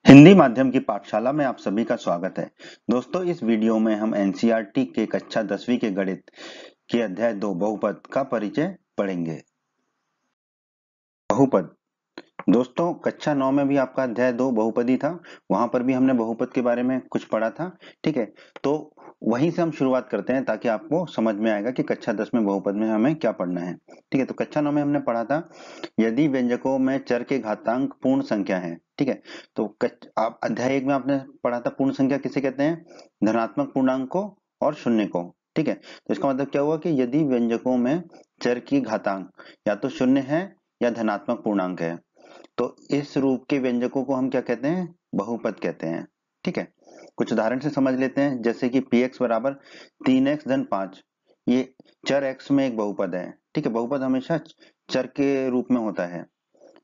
हिंदी माध्यम की पाठशाला में आप सभी का स्वागत है। दोस्तों, इस वीडियो में हम एनसीईआरटी के कक्षा 10वीं के गणित के अध्याय 2 बहुपद का परिचय पढ़ेंगे। बहुपद दोस्तों, कक्षा 9 में भी आपका अध्याय 2 बहुपदी था। वहां पर भी हमने बहुपद के बारे में कुछ पढ़ा था। ठीक है, तो वहीं से हम शुरुआत करते हैं ताकि आपको समझ में आएगा कि कक्षा 10 में बहुपद में हमें क्या पढ़ना है। ठीक है, तो कक्षा 9 में हमने पढ़ा था यदि व्यंजकों में चर के घातांक पूर्ण संख्या है। ठीक है, तो आप अध्याय 1 में आपने पढ़ा था पूर्ण संख्या किसे कहते हैं, धनात्मक पूर्णांक को और शून्य को। ठीक है, तो इसका मतलब क्या हुआ कि यदि व्यंजकों में चर की घातांक या तो शून्य है या धनात्मक पूर्णांक है तो इस रूप के व्यंजकों को हम क्या कहते हैं, बहुपद कहते हैं। ठीक है, कुछ उदाहरण से समझ लेते हैं, जैसे कि px बराबर 3x धन 5, ये चर x में एक बहुपद है। ठीक है, बहुपद हमेशा चर के रूप में होता है।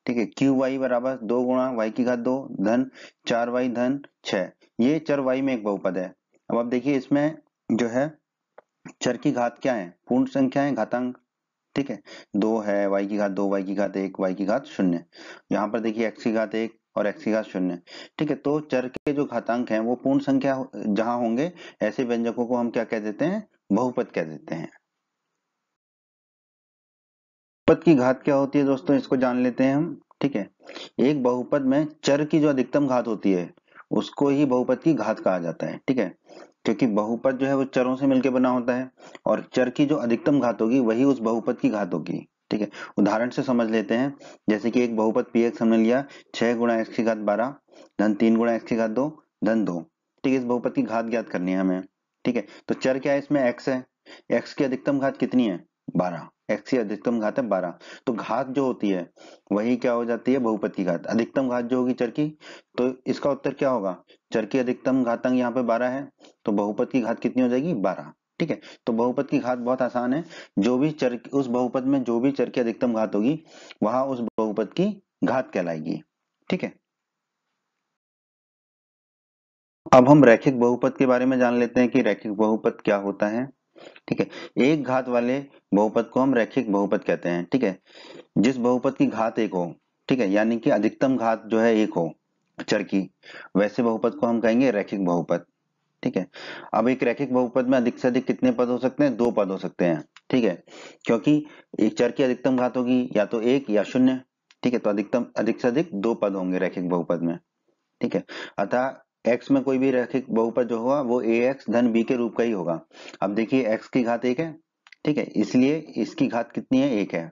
ठीक है, qy बराबर 2 गुणा y की घात 2 धन 4y धन 6, ये चर y में एक बहुपद है। अब आप देखिए इसमें जो है चर की घात क्या है, पूर्ण संख्या है, घातांक। ठीक है, 2 है, y की घात 2, y की घात 1, y की घात 0। यहाँ पर देखिए x की घात 1 और x की घात 0। ठीक है, तो चर के जो घातांक हैं वो पूर्ण संख्या जहां होंगे ऐसे व्यंजकों को हम क्या कह देते हैं, बहुपद कह देते हैं। बहुपद की घात क्या होती है दोस्तों, इसको जान लेते हैं हम। ठीक है, एक बहुपद में चर की जो अधिकतम घात होती है उसको ही बहुपद की घात कहा जाता है। ठीक है, क्योंकि बहुपद जो है वो चरों से मिलकर बना होता है और चर की जो अधिकतम घात होगी वही उस बहुपद की घात होगी। ठीक है, उदाहरण से समझ लेते हैं, जैसे कि एक बहुपद पी एक्स हमने लिया 6 गुणा एक्स की घात 12 धन 3 गुणा एक्स की घात 2 धन 2। ठीक है, इस बहुपद की घात ज्ञात करनी है हमें। ठीक है, तो चर क्या है, इसमें एक्स है, एक्स की अधिकतम घात कितनी है, 12, एक्स की अधिकतम घात है 12, तो घात जो होती है वही क्या हो जाती है, बहुपद की घात, अधिकतम घात जो होगी चर की। तो इसका उत्तर क्या होगा, चर की अधिकतम घातांक यहाँ पे 12 है तो बहुपद की घात कितनी हो जाएगी, 12। ठीक है, तो बहुपद की घात बहुत आसान है, जो भी चर उस बहुपद में जो भी चर की अधिकतम घात होगी वहां उस बहुपद की घात कहलाएगी। ठीक है, अब हम रैखिक बहुपद के बारे में जान लेते हैं कि रैखिक बहुपद क्या होता है। ठीक है, एक घात वाले बहुपद को हम रैखिक बहुपद कहते हैं। ठीक है, जिस बहुपद की घात एक हो, ठीक है, यानी कि अधिकतम घात जो है एक हो चर की, वैसे बहुपद को हम कहेंगे रैखिक बहुपद। ठीक है, अब एक रैखिक बहुपद में अधिक से अधिक कितने पद हो सकते हैं, 2 पद हो सकते हैं। ठीक है, क्योंकि एक चर की अधिकतम घात होगी या तो 1 या 0। ठीक है, तो अधिकतम अधिक से अधिक 2 पद होंगे रैखिक बहुपद में। ठीक है, अतः x में कोई भी रैखिक बहुपद जो होगा वो ax धन b के रूप का ही होगा। अब देखिए x की घात 1 है। ठीक है, इसलिए इसकी घात कितनी है, 1 है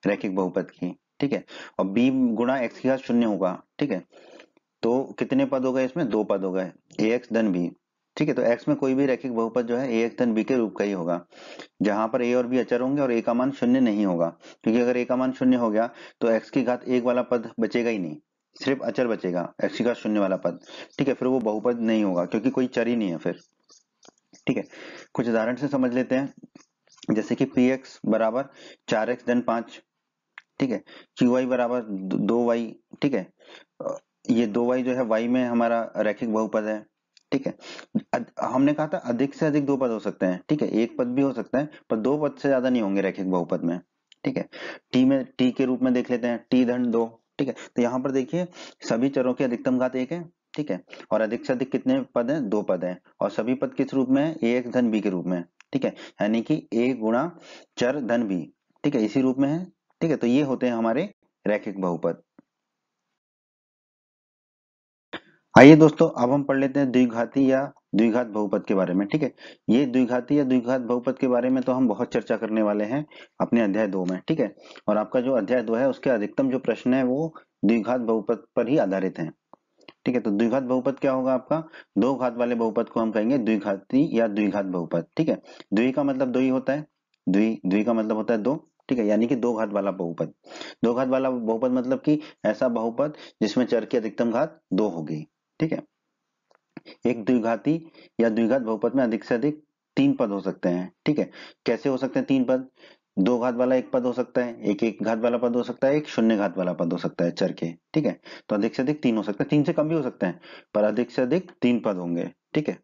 रैखिक बहुपद की। ठीक है, और b गुणा x की घात 0 होगा। ठीक है, तो कितने पद हो गए, इसमें 2 पद हो गए, ax धन b। ठीक है, तो x में कोई भी रैखिक बहुपद जो है ax धन b के रूप का ही होगा, जहां पर a और b अचर होंगे और a का मान 0 नहीं होगा, क्योंकि अगर a का मान 0 हो गया तो x की घात 1 वाला पद बचेगा ही नहीं, सिर्फ अचर बचेगा, x की घात 0 वाला पद। ठीक है, फिर वो बहुपद नहीं होगा क्योंकि कोई चर ही नहीं है फिर। ठीक है, कुछ उदाहरण से समझ लेते हैं, जैसे कि px बराबर 4x धन 5। ठीक है, qy बराबर 2y। ठीक है, ये 2y जो है y में हमारा रैखिक बहुपद है। ठीक है, हमने कहा था अधिक से अधिक 2 पद हो सकते हैं। ठीक है, एक पद भी हो सकता है पर 2 पद से ज्यादा नहीं होंगे रैखिक बहुपद में। ठीक है, t के रूप में देख लेते हैं, t धन 2। ठीक है, तो यहाँ पर देखिए सभी चरों की अधिकतम घात 1 है। ठीक है, और अधिक से अधिक कितने पद हैं, 2 पद हैं, और सभी पद किस रूप में है, ax धन b के रूप में। ठीक है, यानी कि a गुणा चर धन b। ठीक है, इसी रूप में है। ठीक है, तो ये होते हैं हमारे रैखिक बहुपद। आइए दोस्तों, अब हम पढ़ लेते हैं द्विघाती या द्विघात बहुपद के बारे में। ठीक है, ये द्विघाती या द्विघात बहुपद के बारे में तो हम बहुत चर्चा करने वाले हैं अपने अध्याय 2 में। ठीक है, और आपका जो अध्याय 2 है उसके अधिकतम जो प्रश्न है वो द्विघात बहुपद पर ही आधारित है। ठीक है, तो द्विघात बहुपद क्या होगा आपका, 2 घात वाले बहुपद को हम कहेंगे द्विघाती या द्विघात बहुपद। ठीक है, द्वि का मतलब 2 ही होता है, द्वि द्वि का मतलब होता है 2। ठीक है, यानी कि 2 घात वाला बहुपद। 2 घात वाला बहुपद मतलब कि ऐसा बहुपद जिसमें चर की अधिकतम घात 2 होगी। ठीक है, एक द्विघाती या द्विघात बहुपद में अधिक से अधिक 3 पद हो सकते हैं। ठीक है, कैसे हो सकते हैं 3 पद, 2 घात वाला एक पद हो सकता है, एक एक घात वाला पद हो सकता है, एक शून्य घात वाला पद हो सकता है चर के। ठीक है, तो अधिक से अधिक 3 हो सकता है, 3 से कम भी हो सकते हैं पर अधिक से अधिक 3 पद होंगे। ठीक है,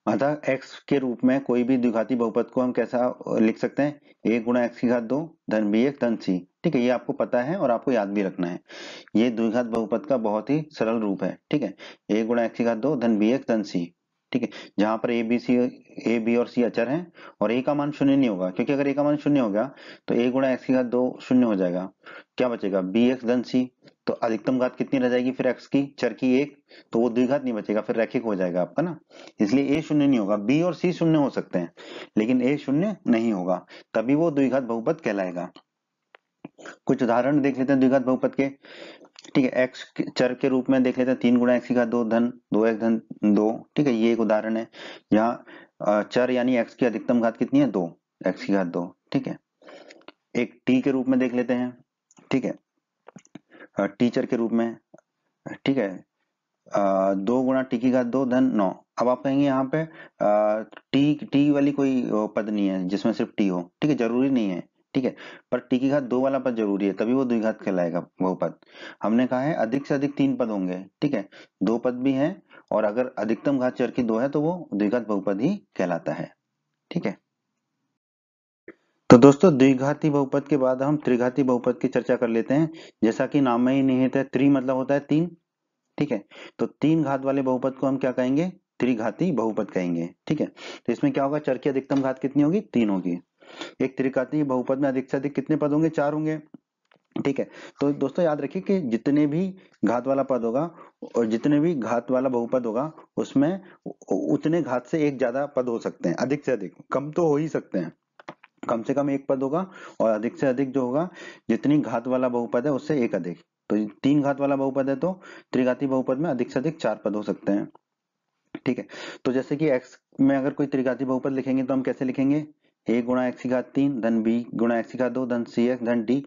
अतः x के रूप में कोई भी द्विघाती बहुपद को हम कैसा लिख सकते हैं, a गुणा एक्स की घात 2 धन b एक धन c। ठीक है, ये आपको पता है और आपको याद भी रखना है। ये द्विघात बहुपद का बहुत ही सरल रूप है। ठीक है, a गुणा x की घात 2 धन bx धन c। ठीक है, जहां पर a b और c अचर हैं और a का मान शून्य नहीं होगा, क्योंकि अगर a का मान शून्य हो गया तो a गुणा x की घात 2 शून्य हो जाएगा। क्या बचेगा, bx धन c। तो अधिकतम घात कितनी रह जाएगी फिर x की, चर की 1, तो वो द्विघात नहीं बचेगा, फिर रैखिक हो जाएगा आपका ना। इसलिए a शून्य नहीं होगा, b और c शून्य हो सकते हैं लेकिन a शून्य नहीं होगा, तभी वो द्विघात बहुपद कहलाएगा। कुछ उदाहरण देख लेते हैं द्विघात बहुपद के। ठीक है, एक्स चर के रूप में देख लेते हैं, 3 गुणा एक्स की घात 2 धन 2x धन 2। ठीक है, ये एक उदाहरण है। यहाँ चर यानी एक्स की अधिकतम घात कितनी है, 2, एक्स की घात 2। ठीक है, एक टी के रूप में देख लेते हैं। ठीक है, टी चर के रूप में। ठीक है, 2 गुणा टी की घात 2 धन 9। अब आप कहेंगे यहाँ पे टी टी वाली कोई पद नहीं है जिसमें सिर्फ टी हो। ठीक है, जरूरी नहीं है। ठीक है, पर टी की घात 2 वाला पद जरूरी है, तभी वो द्विघात कहलाएगा बहुपद। हमने कहा है अधिक से अधिक 3 पद होंगे। ठीक है, 2 पद भी हैं और अगर अधिकतम घात चर की 2 है तो वो द्विघात बहुपद ही कहलाता है। ठीक है, तो दोस्तों द्विघाती बहुपद के बाद हम त्रिघाती बहुपद की चर्चा कर लेते हैं। जैसा कि नाम में ही निहित है, त्रि मतलब होता है 3। ठीक है, तो 3 घात वाले बहुपद को हम क्या कहेंगे, त्रिघाती बहुपद कहेंगे। ठीक है, तो इसमें क्या होगा, चर की अधिकतम घात कितनी होगी, 3 होगी। एक त्रिघाती बहुपद में अधिक से अधिक कितने पद होंगे, 4 होंगे। ठीक है, तो दोस्तों याद रखिए कि जितने भी घात वाला पद होगा और जितने भी घात वाला बहुपद होगा उसमें उतने घात से एक ज्यादा पद हो सकते हैं, अधिक से अधिक, कम तो हो ही सकते हैं, कम से कम एक पद होगा और अधिक से अधिक जो होगा, जितनी घात वाला बहुपद है उससे एक अधिक। तो 3 घात वाला बहुपद है तो त्रिघाती बहुपद में अधिक से अधिक 4 पद हो सकते हैं। ठीक है, तो जैसे कि x में अगर कोई त्रिघाती बहुपद लिखेंगे तो हम कैसे लिखेंगे, a गुणा एक्स की घात 3 धन b गुणा एक्स की घात 2 धन सी एक्स धन d।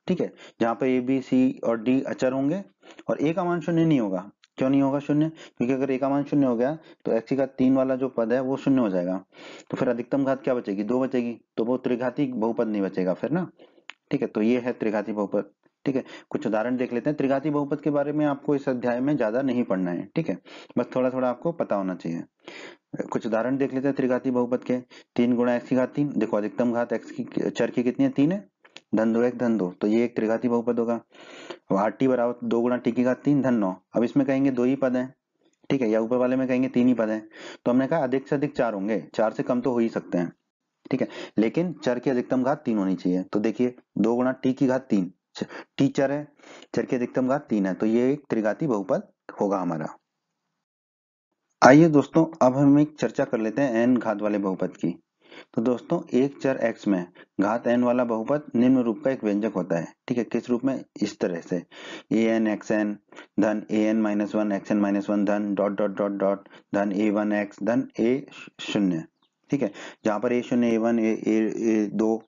ठीक है, जहां पर a b c और d अचर होंगे और a का मान शून्य नहीं होगा। क्यों नहीं होगा शून्य, क्योंकि अगर a का मान शून्य हो गया तो एक्स की घात 3 वाला जो पद है वो शून्य हो जाएगा, तो फिर अधिकतम घात क्या बचेगी, 2 बचेगी, तो वो त्रिघाती बहुपद नहीं बचेगा फिर ना। ठीक है, तो ये है त्रिघाती बहुपद। ठीक है, कुछ उदाहरण देख लेते हैं। त्रिघाती बहुपद के बारे में आपको इस अध्याय में ज्यादा नहीं पढ़ना है। ठीक है, बस थोड़ा थोड़ा आपको पता होना चाहिए। कुछ उदाहरण देख लेते हैं त्रिघाती बहुपद के। 3 गुणा एक्स की घात 3, देखो अधिकतम घात एक्स की चर की कितनी है, 3 है, धन 2 एक धन 2, तो ये एक त्रिघाती बहुपद होगा। अब आर टी बराबर 2 गुणा टी की घात 3 धन 9। अब इसमें कहेंगे 2 ही पद है। ठीक है, या ऊपर वाले में कहेंगे 3 ही पद है, तो हमने कहा अधिक से अधिक 4 होंगे, 4 से कम तो हो ही सकते हैं। ठीक है, लेकिन चर की अधिकतम घात 3 होनी चाहिए। तो देखिए 2 गुणा टी की घात 3, टी चर है, चर की अधिकतम घात 3 है, तो ये एक त्रिघाती बहुपद होगा हमारा। आइए दोस्तों अब हम एक चर्चा कर लेते हैं n घात वाले बहुपद की। तो दोस्तों एक चर x में घात n वाला बहुपद निम्न रूप का एक व्यंजक होता है। ठीक है, किस रूप में, इस तरह से an xn धन an minus one x n minus one धन डॉट डॉट डॉट डॉट धन a1 x धन a शून्य। ठीक है, जहां पर a शून्य a1 a2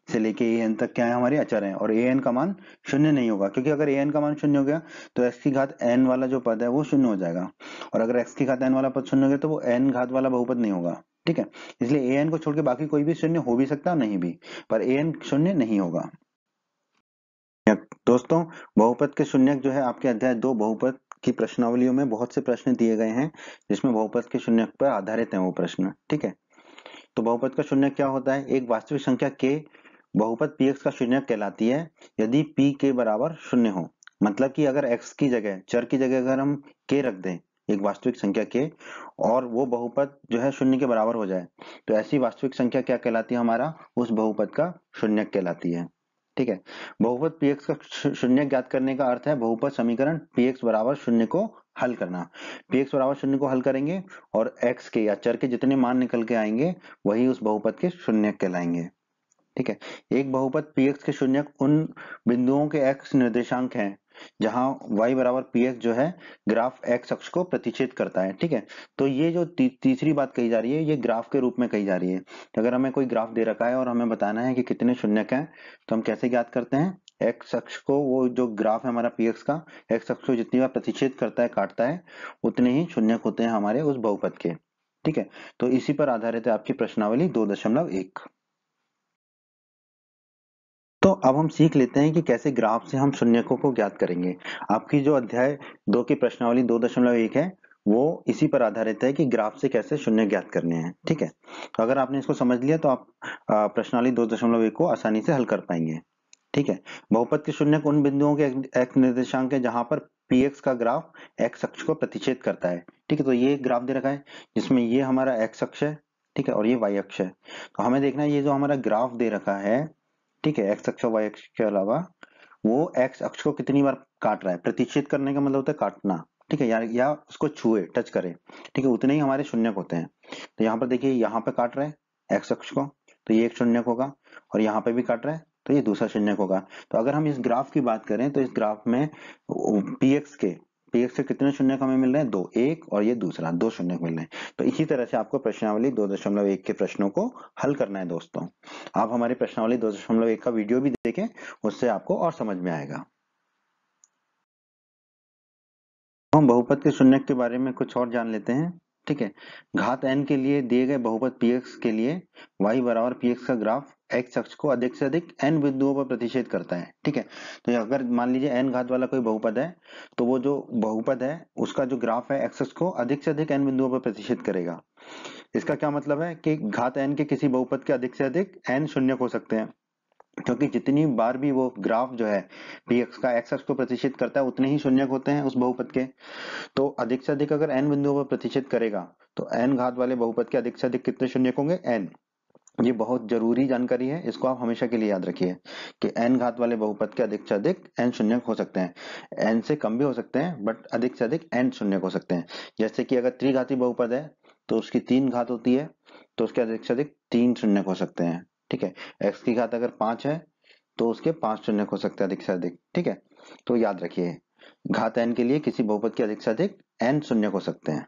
से लेके an तक क्या है, हमारे अचर हैं और an का मान शून्य नहीं होगा, क्योंकि अगर an का मान शून्य हो गया तो x की घात n वाला जो पद है वो शून्य हो जाएगा, और अगर x की घात n वाला पद शून्य हो गया तो वो n घात वाला बहुपद नहीं होगा। ठीक है, इसलिए an को छोड़ के बाकी कोई भी शून्य हो भी सकता है, नहीं भी, पर an शून्य नहीं होगा। दोस्तों बहुपद के शून्यक जो है आपके अध्याय 2 बहुपद की प्रश्नावलियों में बहुत से प्रश्न दिए गए हैं, जिसमें बहुपद के शून्यक पर आधारित है वो प्रश्न। ठीक है, तो बहुपद का शून्यक क्या होता है, एक वास्तविक संख्या k बहुपद px का शून्यक कहलाती है यदि p के बराबर शून्य हो। मतलब कि अगर x की जगह, चर की जगह अगर हम k रख दें, एक वास्तविक संख्या k, और वो बहुपद जो है शून्य के बराबर हो जाए, तो ऐसी वास्तविक संख्या क्या कहलाती है, हमारा उस बहुपद का शून्यक कहलाती है। ठीक है, बहुपद px का शून्यक ज्ञात करने का अर्थ है बहुपद समीकरण px बराबर शून्य को हल करना। px बराबर शून्य को हल करेंगे और x के या चर के जितने मान निकल के आएंगे वही उस बहुपद के शून्यक कहलाएंगे। ठीक है, एक बहुपद px के शून्यक उन बिंदुओं के x निर्देशांक हैं जहां y बराबर px जो है ग्राफ x अक्ष को प्रतिच्छेद करता है। ठीक है, तो ये जो तीसरी बात कही जा रही है ये ग्राफ के रूप में कही जा रही है। अगर हमें कोई ग्राफ दे रखा है और हमें बताना है कि कितने शून्यक हैं, तो हम कैसे ज्ञात करते हैं, x अक्ष को, वो जो ग्राफ है हमारा px का, x अक्ष को जितनी बार प्रतिच्छेद करता है, काटता है, उतने ही शून्यक होते हैं हमारे उस बहुपद के। ठीक है, तो इसी पर आधारित है आपकी प्रश्नावली 2.1। तो अब हम सीख लेते हैं कि कैसे ग्राफ से हम शून्यकों को ज्ञात करेंगे। आपकी जो अध्याय 2 की प्रश्नावली 2.1 है वो इसी पर आधारित है कि ग्राफ से कैसे शून्य ज्ञात करने हैं। ठीक है, तो अगर आपने इसको समझ लिया तो आप प्रश्नावली 2.1 को आसानी से हल कर पाएंगे। ठीक है। बहुपद के शून्यक उन बिंदुओं के एक्स निर्देशांक है जहां पर px का ग्राफ एक्स अक्ष को प्रतिच्छेद करता है। ठीक है, तो ये ग्राफ दे रखा है जिसमें ये हमारा एक्स अक्ष है, ठीक है, और ये वाई अक्ष है। तो हमें देखना है ये जो हमारा ग्राफ दे रखा है, ठीक है, एक्स अक्ष और वाई अक्ष के अलावा वो एक्स अक्ष को कितनी बार काट रहा है। प्रतिच्छेद करने का मतलब होता है काटना, ठीक है, या उसको छुए, टच करे, ठीक है, उतने ही हमारे शून्यक होते हैं। तो यहाँ पर देखिए, यहाँ पे काट रहा है एक्स अक्ष को, तो ये एक शून्यक होगा, और यहाँ पे भी काट रहा है तो ये दूसरा शून्यक होगा। तो अगर हम इस ग्राफ की बात करें तो इस ग्राफ में पीएक्स के कितने शून्यक हमें मिल रहे हैं, दो, एक और ये दूसरा, दो शून्यक मिल रहे हैं। तो इसी तरह से आपको प्रश्नावली 2.1 के प्रश्नों को हल करना है दोस्तों। आप हमारी प्रश्नावली 2.1 का वीडियो भी देखें, उससे आपको और समझ में आएगा। हम बहुपद के शून्यक के बारे में कुछ और जान लेते हैं। ठीक है, घात n के लिए दिए गए बहुपद px के लिए y बराबर px का ग्राफ x अक्ष को अधिक से अधिक n बिंदुओं पर प्रतिच्छेद करता है। ठीक है, तो ये अगर मान लीजिए n घात वाला कोई बहुपद है, तो वो जो बहुपद है उसका जो ग्राफ है x अक्ष को अधिक से अधिक n बिंदुओं पर प्रतिच्छेद करेगा। इसका क्या मतलब है कि घात n के किसी बहुपद के अधिक से अधिक n शून्यक हो सकते हैं, क्योंकि जितनी बार भी वो ग्राफ जो है px का x अक्ष को प्रतिच्छेद करता है उतने ही शून्यक होते हैं उस बहुपद के। तो अधिक से अधिक अगर n बिंदुओं पर प्रतिच्छेद करेगा तो n घात वाले बहुपद के अधिक से अधिक कितने शून्यक होंगे, n। ये बहुत जरूरी जानकारी है, इसको आप हमेशा के लिए याद रखिए कि n घात वाले बहुपद के अधिक से अधिक n शून्यक हो सकते हैं। n से कम भी हो सकते हैं, बट अधिक से अधिक n शून्यक हो सकते हैं। जैसे कि अगर त्रिघाती बहुपद है तो उसकी 3 घात होती है, तो उसके अधिक से अधिक 3 शून्यक हो सकते हैं। ठीक है, x की घात अगर 5 है तो उसके 5 शून्यक हो सकते हैं अधिक से अधिक। ठीक है, तो याद रखिए घात n के लिए किसी बहुपद के अधिक से अधिक n शून्यक हो सकते हैं।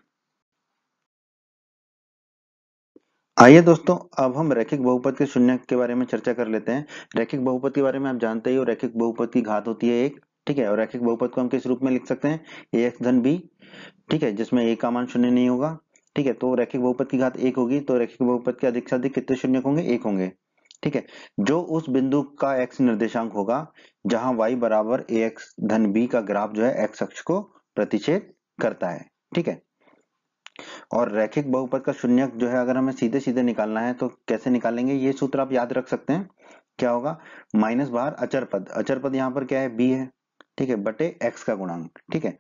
आइए दोस्तों, अब हम रैखिक बहुपद के शून्यक के बारे में चर्चा कर लेते हैं। रैखिक बहुपद के बारे में आप जानते ही हो, रैखिक बहुपद की घात होती है एक। ठीक है, और रैखिक बहुपद को हम किस रूप में लिख सकते हैं, ए एक्स धन बी, ठीक है, जिसमें ए का मान शून्य नहीं होगा। ठीक है, तो रैखिक बहुपद की घात एक होगी, तो रैखिक बहुपद के अधिक से अधिक कितने शून्यक होंगे, एक होंगे। ठीक है, जो उस बिंदु का एक्स निर्देशांक होगा जहां y बराबर ए एक्स धन बी का ग्राफ जो है एक्स अक्ष को प्रतिच्छेद करता है। ठीक है, और रैखिक बहुपद का शून्यक जो है अगर हमें सीधे सीधे निकालना है तो कैसे निकालेंगे, ये सूत्र आप याद रख सकते हैं। क्या होगा, माइनस बाहर अचर पद, अचर पद यहाँ पर क्या है, बी है, ठीक है, बटे एक्स का गुणांक। ठीक है,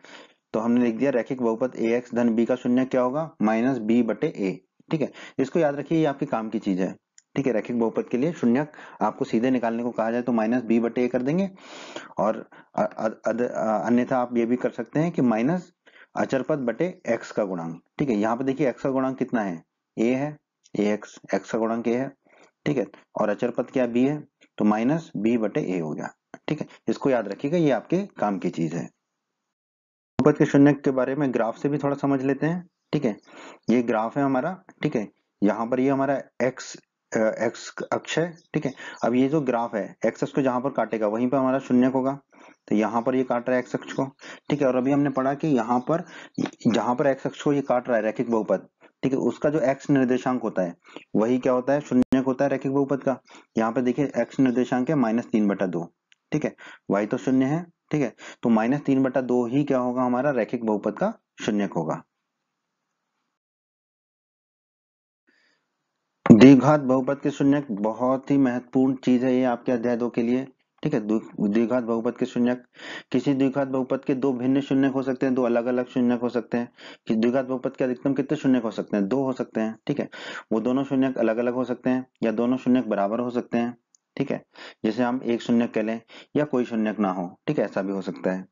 तो हमने लिख दिया रैखिक बहुपद ए एक्स धन बी का शून्यक क्या होगा, माइनस बी बटे ए। ठीक है, इसको याद रखिए, ये आपके काम की चीज है। ठीक है, रैखिक बहुपद के लिए शून्यक आपको सीधे निकालने को कहा जाए तो माइनस बी बटे ए कर देंगे, और अन्यथा आप ये भी कर सकते हैं कि माइनस अचर पद बटे एक्स का गुणांक। ठीक है, यहाँ पे देखिए एक्स का गुणांक कितना है, ए है, ए एक्स, एक्स का गुणांक ए है। ठीक है, और अचर पद क्या बी है, तो माइनस बी बटे ए हो गया। ठीक है, इसको याद रखिएगा, ये आपके काम की चीज है। बहुपद के शून्यक के बारे में ग्राफ से भी थोड़ा समझ लेते हैं। ठीक है, ये ग्राफ है हमारा। ठीक है, यहाँ पर ये हमारा एक्स एक्स अक्ष है। ठीक है, अब ये जो ग्राफ है एक्स अक्ष को जहां पर काटेगा वहीं पर हमारा शून्यक होगा, तो यहाँ पर ये काट रहा है एक्स अक्ष को। ठीक है, और अभी हमने पढ़ा कि यहाँ पर जहां पर एक्स अक्ष को ये काट रहा है रैखिक बहुपद, ठीक है, उसका जो एक्स निर्देशांक होता है वही क्या होता है, शून्यक होता है रैखिक बहुपद का। यहाँ पे देखिए एक्स निर्देशांक है -3/2। ठीक है, वाई तो शून्य है। ठीक है, तो -3/2 ही क्या होगा, हमारा रैखिक बहुपद का शून्यक होगा। द्विघात बहुपद के शून्यक बहुत ही महत्वपूर्ण चीज है ये आपके अध्याय 2 के लिए। ठीक है, द्विघात बहुपद के शून्यक, किसी द्विघात बहुपद के दो भिन्न शून्यक हो सकते हैं, दो अलग अलग शून्यक हो सकते हैं। कि द्विघात बहुपद के अधिकतम कितने शून्यक हो सकते हैं, दो हो सकते हैं। ठीक है, वो दोनों शून्यक अलग अलग हो सकते हैं या दोनों शून्यक बराबर हो सकते हैं। ठीक है, जैसे हम एक शून्यक कह लें या कोई शून्यक ना हो। ठीक है, ऐसा भी हो सकता है।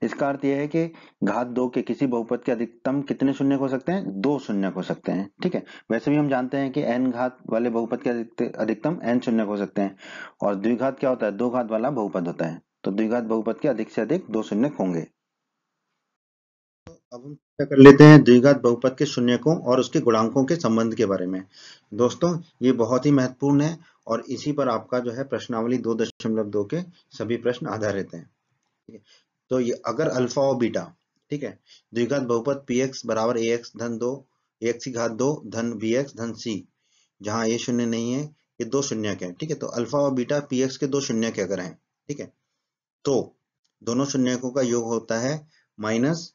इसका अर्थ यह है कि घात 2 के किसी बहुपद के अधिकतम कितने शून्यक हो सकते हैं, दो शून्यक हो सकते हैं। ठीक है, वैसे भी हम जानते हैं कि n घात वाले बहुपद के अधिकतम n शून्यक हो सकते हैं, और द्विघात क्या होता है, दो घात वाला बहुपद होता है, तो द्विघात बहुपद के अधिक से अधिक दो शून्यक होंगे। अब हम चर्चा कर लेते हैं द्विघात बहुपद के शून्यकों और उसके गुणांकों के संबंध के बारे में। दोस्तों, ये बहुत ही महत्वपूर्ण है और इसी पर आपका जो है प्रश्नावली 2.2 के सभी प्रश्न आधारित हैं। ठीक है, तो ये अगर अल्फा और बीटा, ठीक है, द्विघात बहुपद पी एक्स बराबर ए एक्स धन 2, ए एक्स की घात 2 धन बी एक्स धन सी, जहां ये शून्य नहीं है, ये दो शून्यक है। ठीक है, तो अल्फा और बीटा पी एक्स के दो शून्यक अगर हैं, ठीक है, तो दोनों शून्यकों का योग होता है माइनस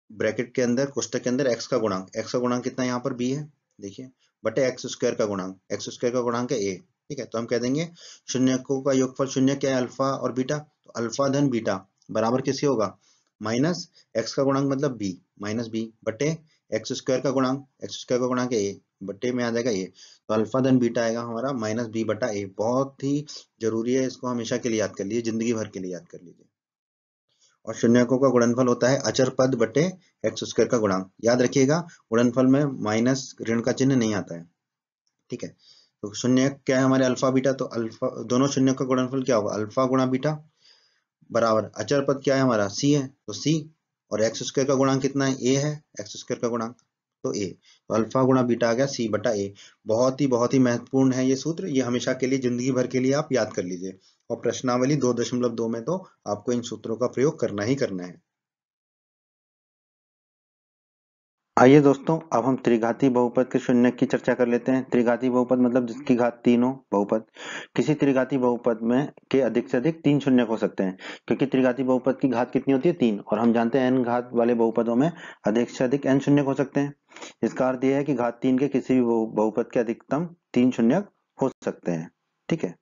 ब्रैकेट के अंदर, कोष्टक के अंदर एक्स का गुणांक, एक्स का गुणांक कितना यहाँ पर बी है, देखिए, बटे एक्स स्क्वायर का गुणांक, एक्स स्क्वायर का गुणांक है ए। ठीक है, तो हम कह देंगे शून्यकों का योगफल शून्य क्या है, अल्फा और बीटा, तो अल्फा धन बीटा बराबर किसके होगा, माइनस एक्स का गुणांक मतलब बी माइनस बी बटे एक्स स्क्वायर का गुणांक ए बटे में आ जाएगा ए, तो अल्फा धन बीटा आएगा हमारा माइनस बी बटा ए। बहुत ही जरूरी है, इसको हमेशा के लिए याद कर लीजिए, जिंदगी भर के लिए याद कर लीजिए। और शून्यकों का गुणनफल होता है अचर पद बटे एक्स स्क्वायर का गुणांक। याद रखिएगा गुणनफल में माइनस ऋण का चिन्ह नहीं आता है, ठीक है। तो शून्य क्या है हमारे अल्फा बीटा, तो अल्फा दोनों शून्य का गुणनफल क्या होगा, अल्फा गुणा बीटा बराबर अचर पद क्या है हमारा सी है, तो सी, और एक्स स्क्वायर का गुणांक कितना है, ए है, एक्स स्क्वायर का गुणांक तो ए, तो अल्फा गुणा बीटा आ गया सी बटा ए। बहुत ही महत्वपूर्ण है ये सूत्र, ये हमेशा के लिए जिंदगी भर के लिए आप याद कर लीजिए। और प्रश्नावली 2.2 में तो आपको इन सूत्रों का प्रयोग करना ही करना है। आइए दोस्तों, अब हम त्रिघाती बहुपद के शून्य की चर्चा कर लेते हैं। त्रिघाती बहुपद मतलब जिसकी घात 3 हो बहुपद। किसी त्रिघाती बहुपद में के अधिक से अधिक 3 शून्य हो सकते हैं, क्योंकि त्रिघाती बहुपद की घात कितनी होती है, 3, और हम जानते हैं n घात वाले बहुपदों में अधिक से अधिक n शून्य हो सकते हैं। इसका अर्थ यह है कि घात 3 के किसी भी बहुपद के अधिकतम 3 शून्य हो सकते हैं, ठीक है।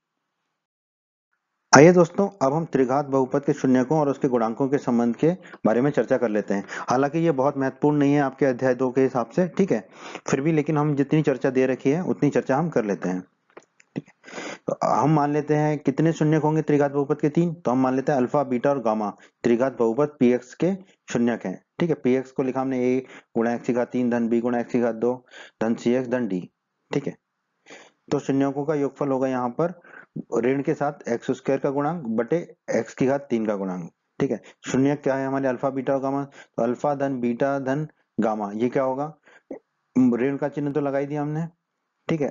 आइए दोस्तों, अब हम त्रिघात बहुपद के शून्यकों और उसके गुणांकों के संबंध के बारे में चर्चा कर लेते हैं। हालांकि ये बहुत महत्वपूर्ण नहीं है आपके अध्याय 2 के हिसाब से, ठीक है, फिर भी लेकिन हम जितनी चर्चा दे रखी है उतनी चर्चा हम कर लेते हैं, ठीक है। तो हम मान लेते हैं कितने शून्यक होंगे त्रिघात बहुपद के, 3, तो हम मान लेते हैं अल्फा बीटा और गामा त्रिघात बहुपद पी एक्स के शून्यक हैं, ठीक है। पी एक्स को लिखा हमने ए गुणा एक्स की घात 3 धन बी गुणा एक्स की घात 2 धन सी एक्स धन डी, ठीक है। तो शून्यकों का योगफल होगा यहाँ पर ऋण के साथ एक्स स्क्वायर का गुणांक बटे एक्स की घात 3 का गुणांक, ठीक है। शून्य क्या है हमारे अल्फा बीटा और गामा, तो अल्फा धन बीटा धन गामा, ये क्या होगा, ऋण का चिन्ह तो लगाई दिया हमने, ठीक है।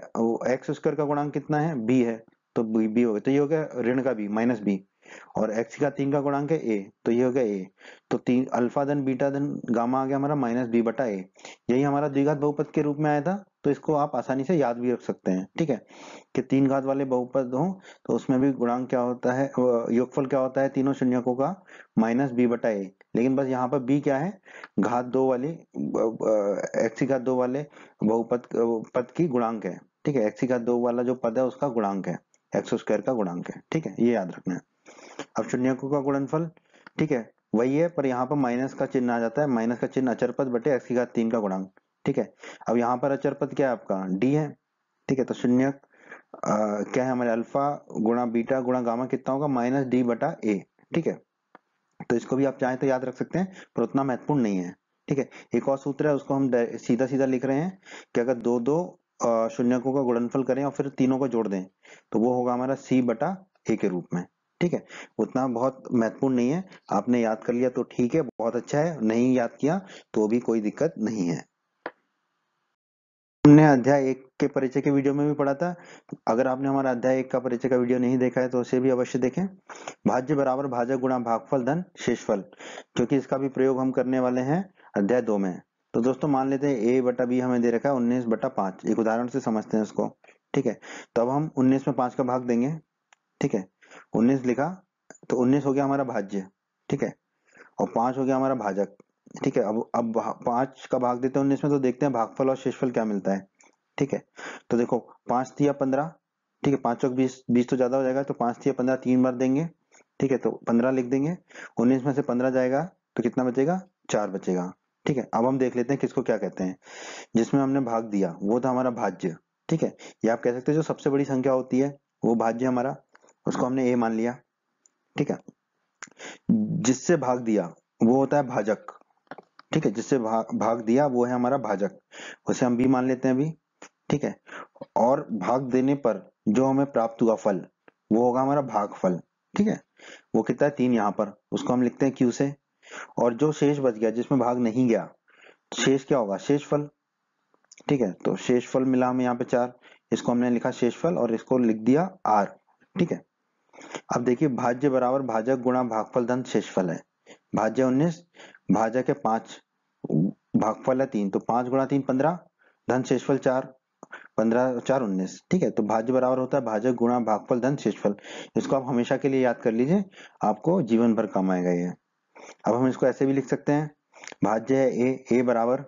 एक्स स्क्वायर का गुणांक कितना है, बी है, तो बी हो गया, तो ये हो गया ऋण का बी माइनस बी, और एक्स का 3 का गुणांक है ए, तो ये हो गया ए, तो 3 अल्फा धन बीटा धन गामा आ गया हमारा माइनस बी बटा ए। यही हमारा द्विघात बहुपद के रूप में आया था, तो इसको आप आसानी से याद भी रख सकते हैं, ठीक है, कि 3 घात वाले बहुपद हो तो उसमें भी गुणांक क्या होता है, योगफल क्या होता है तीनों शून्यकों का माइनस बी बटा ए। लेकिन बस यहाँ पर बी क्या है, घात 2 वाली एक्स की घात 2 वाले बहुपद पद की गुणांक है, ठीक है। एक्स की घात 2 वाला जो पद है उसका गुणांक है, एक्स स्क्वायर का गुणांक है, ठीक है, ये याद रखना है। अब शून्यकों का गुणनफल, ठीक है, वही है, पर यहाँ पर माइनस का चिन्ह आ जाता है, माइनस का चिन्ह अचर पद बटे एक्स की घात 3 का गुणांक, ठीक है। अब यहाँ पर अचर पद क्या है आपका, डी है, ठीक है। तो शून्य क्या है हमारे अल्फा गुणा बीटा गुणा गामा कितना होगा, माइनस डी बटा ए, ठीक है। तो इसको भी आप चाहें तो याद रख सकते हैं, पर उतना महत्वपूर्ण नहीं है, ठीक है। एक और सूत्र है, उसको हम सीधा सीधा लिख रहे हैं कि अगर दो दो शून्यकों का गुणनफल करें और फिर तीनों को जोड़ दें तो वो होगा हमारा सी बटा ए के रूप में, ठीक है। उतना बहुत महत्वपूर्ण नहीं है, आपने याद कर लिया तो ठीक है, बहुत अच्छा है, नहीं याद किया तो भी कोई दिक्कत नहीं है। हमने अध्याय 1 के परिचय के वीडियो में भी पढ़ा था, अगर आपने हमारा अध्याय 1 का परिचय का वीडियो नहीं देखा है तो उसे भी अवश्य देखें। भाज्य बराबर भाजक गुणा भागफल धन शेषफल, क्योंकि इसका भी प्रयोग हम करने वाले हैं अध्याय 2 में। तो दोस्तों मान लेते हैं a बटा बी हमें दे रखा है 19/5, एक उदाहरण से समझते हैं उसको, ठीक है। तो अब हम 19 में 5 का भाग देंगे, ठीक है, 19 लिखा, तो 19 हो गया हमारा भाज्य, ठीक है, और 5 हो गया हमारा भाजक, ठीक है। अब 5 का भाग देते हैं 19 में, तो देखते हैं भागफल और शेषफल क्या मिलता है, ठीक है। तो देखो 5 तिया 15, ठीक है, 5 चौक 20, 20 तो ज्यादा हो जाएगा, तो 5 तिया 15 3 बार देंगे, ठीक है, तो 15 लिख देंगे। 19 में से 15 जाएगा तो कितना बचेगा, 4 बचेगा, ठीक है। अब हम देख लेते हैं किसको क्या कहते हैं, जिसमें हमने भाग दिया वो था हमारा भाज्य, ठीक है। ये आप कह सकते हैं जो सबसे बड़ी संख्या होती है वो भाज्य हमारा, उसको हमने ए मान लिया, ठीक है। जिससे भाग दिया वो होता है भाजक, ठीक है, जिससे भाग दिया वो है हमारा भाजक, उसे हम बी मान लेते हैं अभी, ठीक है। और भाग देने पर जो हमें प्राप्त हुआ फल वो होगा हमारा भागफल, ठीक है। वो कितना है 3 यहाँ पर, उसको हम लिखते हैं क्यू से। और जो शेष बच गया जिसमें भाग नहीं गया, शेष क्या होगा, शेषफल, ठीक है। तो शेषफल मिला हमें यहाँ पे 4, इसको हमने लिखा शेषफल और इसको लिख दिया आर, ठीक है। अब देखिए भाज्य बराबर भाजक गुणा भागफल धन शेषफल है। भाज्य 19, भाजक है 5, भागफल है 3, तो 5 गुणा 3 15, धन शेषफल 4, 15 4 19, ठीक है। तो भाज्य बराबर होता है भाजक गुणा भागफल धन शेषफल। इसको आप हमेशा के लिए याद कर लीजिए, आपको जीवन भर काम आएगा ये। अब हम इसको ऐसे भी लिख सकते हैं, भाज्य है ए, ए बराबर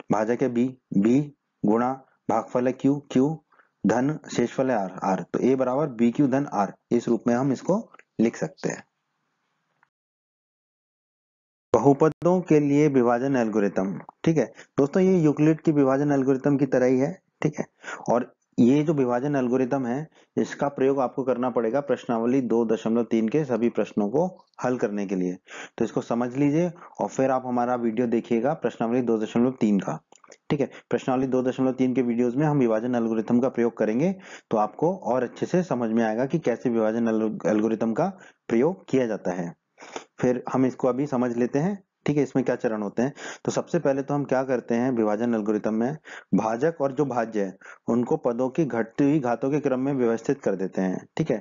भाजक है बी, बी गुणा भागफल है क्यू, क्यू धन शेषफल है आर आर, तो ए बराबर बी क्यू धन आर, इस रूप में हम इसको लिख सकते हैं। बहुपदों के लिए विभाजन एल्गोरिथम, ठीक है दोस्तों, ये यूक्लिड की विभाजन एल्गोरिथम की तरह ही है, ठीक है। और ये जो विभाजन एल्गोरिथम है, इसका प्रयोग आपको करना पड़ेगा प्रश्नावली 2.3 के सभी प्रश्नों को हल करने के लिए। तो इसको समझ लीजिए और फिर आप हमारा वीडियो देखिएगा प्रश्नावली 2.3 का, ठीक है। प्रश्नावली 2.3 के वीडियोस में हम विभाजन एल्गोरिथम का प्रयोग करेंगे, तो आपको और अच्छे से समझ में आएगा कि कैसे विभाजन एल्गोरिथम का प्रयोग किया जाता है। फिर हम इसको अभी समझ लेते हैं, ठीक है। इसमें क्या चरण होते हैं, तो सबसे पहले तो हम क्या करते हैं विभाजन एल्गोरिथम में, भाजक और जो भाज्य है उनको पदों की घटती हुई घातों के क्रम में व्यवस्थित कर देते हैं, ठीक है।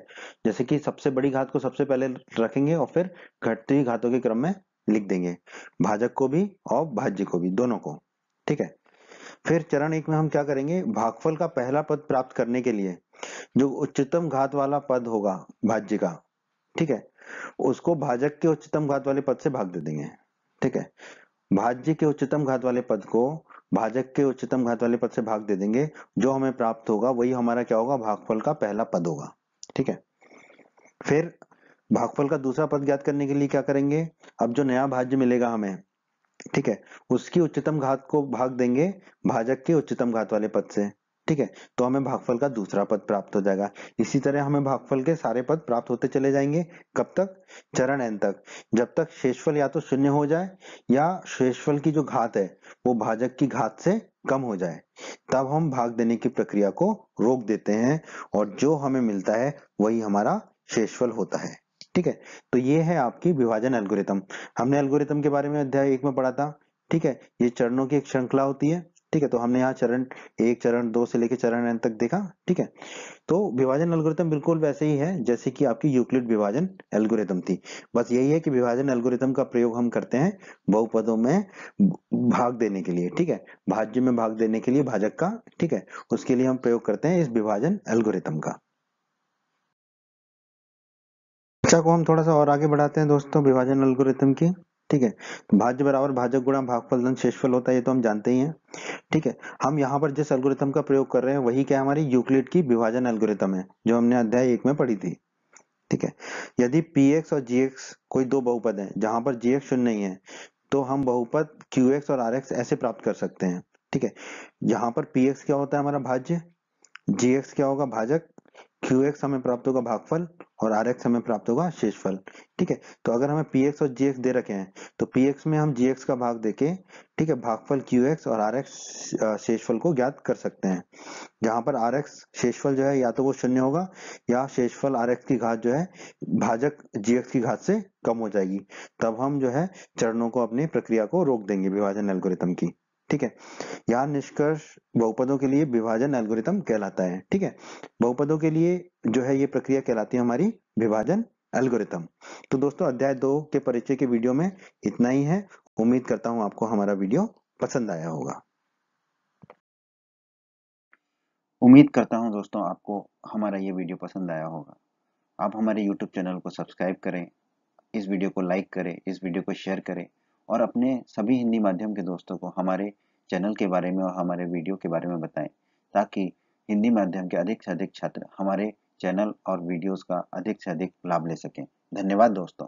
जैसे कि सबसे बड़ी घात को सबसे पहले रखेंगे और फिर घटती हुई घातों के क्रम में लिख देंगे, भाजक को भी और भाज्य को भी, दोनों को, ठीक है। फिर चरण 1 में हम क्या करेंगे, भागफल का पहला पद प्राप्त करने के लिए जो उच्चतम घात वाला पद होगा भाज्य का, ठीक है, उसको भाजक के उच्चतम घात वाले पद से भाग दे देंगे, ठीक है। भाज्य के उच्चतम घात वाले पद को भाजक के उच्चतम घात वाले पद से भाग दे देंगे, जो हमें प्राप्त होगा वही हमारा क्या होगा, भागफल का पहला पद होगा, ठीक है। फिर भागफल का दूसरा पद ज्ञात करने के लिए क्या करेंगे, अब जो नया भाज्य मिलेगा हमें, ठीक है, उसकी उच्चतम घात को भाग देंगे भाजक के उच्चतम घात वाले पद से, ठीक है। तो हमें भागफल का दूसरा पद प्राप्त हो जाएगा। इसी तरह हमें भागफल के सारे पद प्राप्त होते चले जाएंगे, कब तक, चरण n तक, जब तक शेषफल या तो शून्य हो जाए या शेषफल की जो घात है वो भाजक की घात से कम हो जाए, तब हम भाग देने की प्रक्रिया को रोक देते हैं और जो हमें मिलता है वही हमारा शेषफल होता है, ठीक है। तो ये है आपकी विभाजन एल्गोरिथम। हमने एल्गोरिथम के बारे में अध्याय 1 में पढ़ा था, ठीक है। ये चरणों की एक श्रृंखला होती है, ठीक है। तो हमने यहाँ चरण 1 चरण 2 से लेकर चरण n तक देखा, ठीक है। तो विभाजन एल्गोरिथम बिल्कुल वैसे ही है जैसे कि आपकी यूक्लिड विभाजन एल्गोरिथम थी। बस यही है कि विभाजन एल्गोरिथम का प्रयोग हम करते हैं बहुपदों में भाग देने के लिए, ठीक है, भाज्य में भाग देने के लिए भाजक का, ठीक है, उसके लिए हम प्रयोग करते हैं इस विभाजन एल्गोरिथम का। चर्चा को हम थोड़ा सा और आगे बढ़ाते हैं दोस्तों विभाजन एल्गोरिथम की, ठीक है। तो भाज्य बराबर भाजक गुणा भागफल धन शेषफल होता है, ये तो हम जानते ही हैं, ठीक है। हम यहाँ पर जिस एल्गोरिथम का प्रयोग कर रहे हैं वही क्या है, हमारी यूक्लिड की विभाजन एल्गोरिथम है जो हमने अध्याय 1 में पढ़ी थी, ठीक है। यदि px और gx कोई दो बहुपद हैं जहां पर gx शून्य नहीं है, तो हम बहुपद qx और rx ऐसे प्राप्त कर सकते हैं, ठीक है। यहाँ पर px क्या होता है हमारा भाज्य, gx क्या होगा भाजक, qx हमें प्राप्त होगा भागफल और rx हमें प्राप्त होगा शेषफल, ठीक है। तो अगर हमें px और gx दे रखे हैं तो px में हम gx का भाग देके, ठीक है, भागफल qx और rx शेषफल को ज्ञात कर सकते हैं। जहां पर rx शेषफल जो है या तो वो शून्य होगा या शेषफल rx की घात जो है भाजक gx की घात से कम हो जाएगी, तब हम जो है चरणों को अपनी प्रक्रिया को रोक देंगे विभाजन एल्गोरिथम की, ठीक है। यहाँ निष्कर्ष बहुपदों के लिए विभाजन एल्गोरिथम कहलाता है, ठीक है। बहुपदों के लिए जो है ये प्रक्रिया कहलाती है हमारी विभाजन एल्गोरिथम। तो दोस्तों अध्याय 2 के परिचय के वीडियो में इतना ही है। उम्मीद करता हूँ आपको हमारा वीडियो पसंद आया होगा। उम्मीद करता हूँ दोस्तों आपको हमारा ये वीडियो पसंद आया होगा। आप हमारे यूट्यूब चैनल को सब्सक्राइब करें, इस वीडियो को लाइक करें, इस वीडियो को शेयर करें और अपने सभी हिंदी माध्यम के दोस्तों को हमारे चैनल के बारे में और हमारे वीडियो के बारे में बताएं, ताकि हिंदी माध्यम के अधिक से अधिक छात्र हमारे चैनल और वीडियोस का अधिक से अधिक लाभ ले सकें। धन्यवाद दोस्तों।